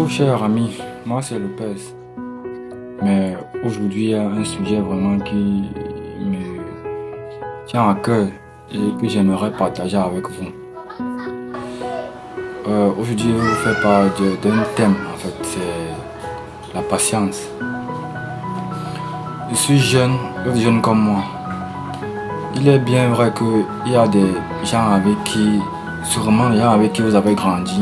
Bonjour cher ami, moi c'est Lopez. Mais aujourd'hui il y a un sujet vraiment qui me tient à cœur et que j'aimerais partager avec vous. Aujourd'hui je vais vous faire part d'un thème en fait, c'est la patience. Je suis jeune, vous êtes jeune comme moi. Il est bien vrai qu'il y a des gens avec qui, sûrement des gens avec qui vous avez grandi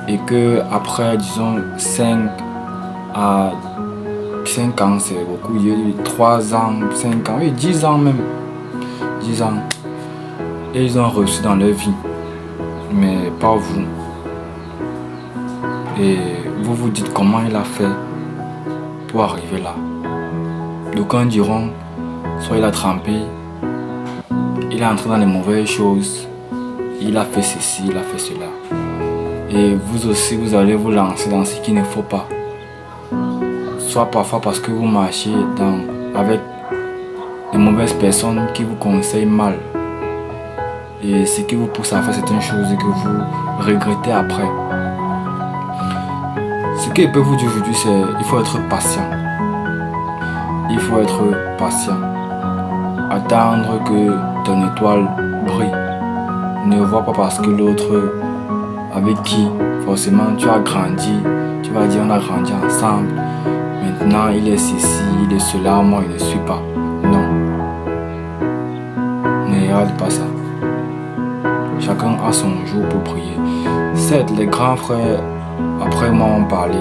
et que après disons 5 à 5 ans c'est beaucoup, il y a eu 3 ans, 5 ans, oui 10 ans même, 10 ans. Et ils ont réussi dans leur vie, mais pas vous. Et vous vous dites comment il a fait pour arriver là. D'aucuns diront, soit il a trempé, il est entré dans les mauvaises choses, il a fait ceci, il a fait cela. Et vous aussi, vous allez vous lancer dans ce qu'il ne faut pas. Soit parfois parce que vous marchez avec de mauvaises personnes qui vous conseillent mal. Et ce qui vous pousse à faire certaines choses et que vous regrettez après. Ce que je peux vous dire aujourd'hui, c'est qu'il faut être patient. Il faut être patient. Attendre que ton étoile brille. Ne vois pas parce que l'autre avec qui forcément tu as grandi, tu vas dire on a grandi ensemble. Maintenant il est ceci, il est cela, moi je ne suis pas. Non. Ne regarde pas ça. Chacun a son jour pour prier. Certes, les grands frères après moi ont parlé.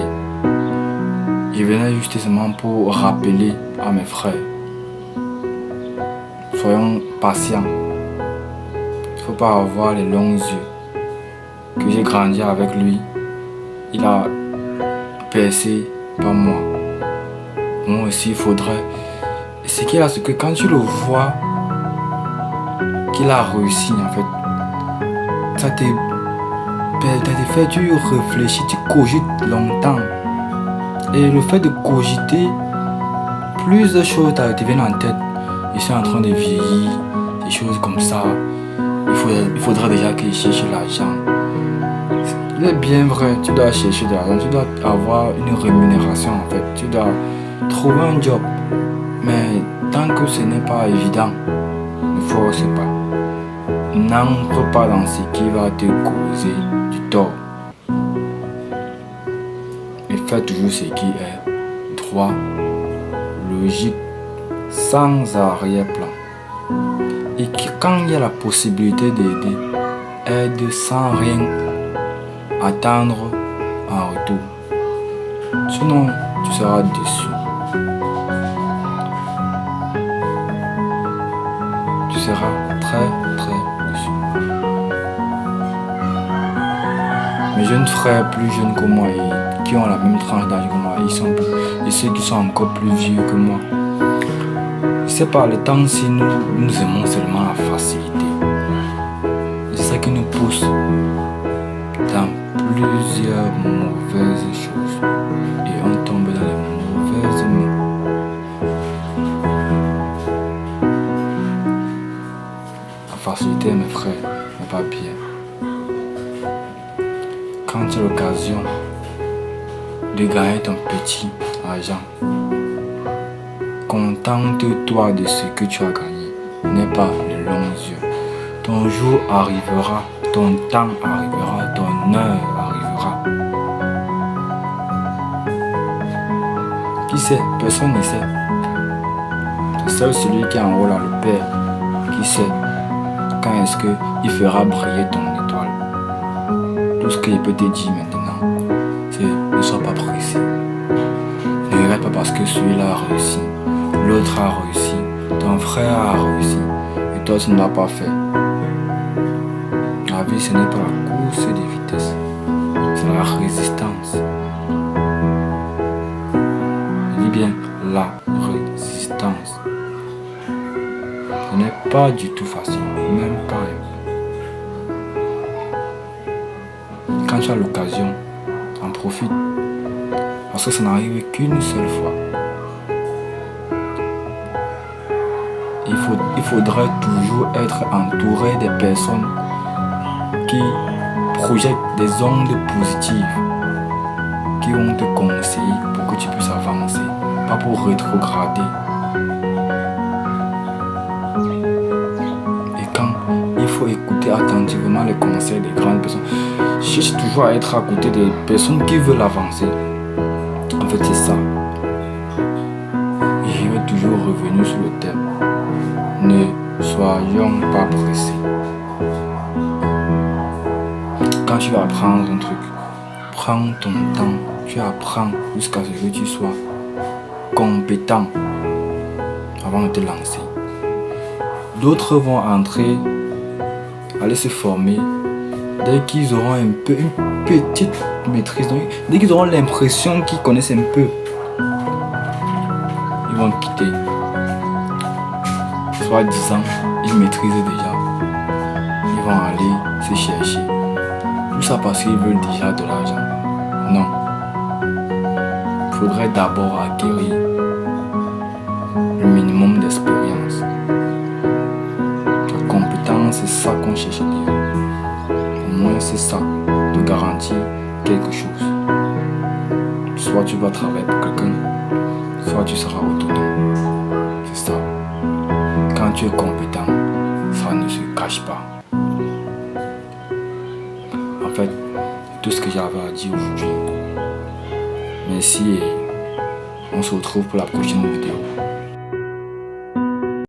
Je venais justement pour rappeler à mes frères. Soyons patients. Il ne faut pas avoir les longs yeux. Que j'ai grandi avec lui. Il a percé, pas moi. Moi aussi, il faudrait. Et ce qu'il a, c'est que quand tu le vois, qu'il a réussi en fait, ça te fait, tu réfléchis, tu cogites longtemps. Et le fait de cogiter, plusieurs choses te viennent en tête. Je suis en train de vieillir, des choses comme ça. Il faudra déjà que je cherche l'argent. Il est bien vrai, tu dois chercher de l'argent, tu dois avoir une rémunération en fait. Tu dois trouver un job. Mais tant que ce n'est pas évident, ne force pas. N'entre pas dans ce qui va te causer du tort. Et fais toujours ce qui est droit, logique, sans arrière-plan. Et quand il y a la possibilité d'aider, aide sans rien attendre en retour. Sinon, tu seras déçu. Tu seras très déçu. Mes jeunes frères plus jeunes que moi et qui ont la même tranche d'âge que moi, et ceux qui sont encore plus vieux que moi. Je sais pas, le temps si nous aimons seulement la facilité. C'est ça qui nous pousse dans plusieurs mauvaises choses. Et on tombe dans les mauvaises mains. La facilité, mes frères, n'est pas bien. Quand tu as l'occasion de gagner ton petit argent, contente-toi de ce que tu as gagné. N'aie pas les longs yeux. Ton jour arrivera, ton temps arrivera, ton heure arrivera. Qui sait? Personne ne sait. C'est seul celui qui est en haut là, le Père, qui sait quand est-ce qu'il fera briller ton étoile. Tout ce qu'il peut te dire maintenant, c'est ne sois pas pressé. Ne regarde pas parce que celui-là a réussi, l'autre a réussi, ton frère a réussi, et toi tu ne l'as pas fait. La vie, ce n'est pas la course de vitesse, c'est la résistance. Je dis bien la résistance. Ce n'est pas du tout facile, même pas un peu. Quand tu as l'occasion, en profite. Parce que ça n'arrive qu'une seule fois. Il faudrait toujours être entouré des personnes qui projettent des ondes positives. pour rétrograder. Et quand il faut écouter attentivement les conseils des grandes personnes, cherche toujours à être à côté des personnes qui veulent avancer. En fait, c'est ça. Et je vais toujours revenir sur le thème. Ne soyons pas pressés. Quand tu vas apprendre un truc, prends ton temps. Tu apprends jusqu'à ce que tu sois compétent avant de te lancer. D'autres vont entrer, aller se former. Dès qu'ils auront une petite maîtrise, dès qu'ils auront l'impression qu'ils connaissent un peu, ils vont quitter. Soit disant, ils maîtrisent déjà. Ils vont aller se chercher. Tout ça parce qu'ils veulent déjà de l'argent. Non. Il faudrait d'abord acquérir le minimum d'expérience. La compétence, c'est ça qu'on cherche déjà. Au moins, c'est ça, de garantir quelque chose. Soit tu vas travailler pour quelqu'un, soit tu seras autonome. C'est ça. Quand tu es compétent, ça ne se cache pas. En fait, c'est tout ce que j'avais à dire aujourd'hui. Merci et on se retrouve pour la prochaine vidéo.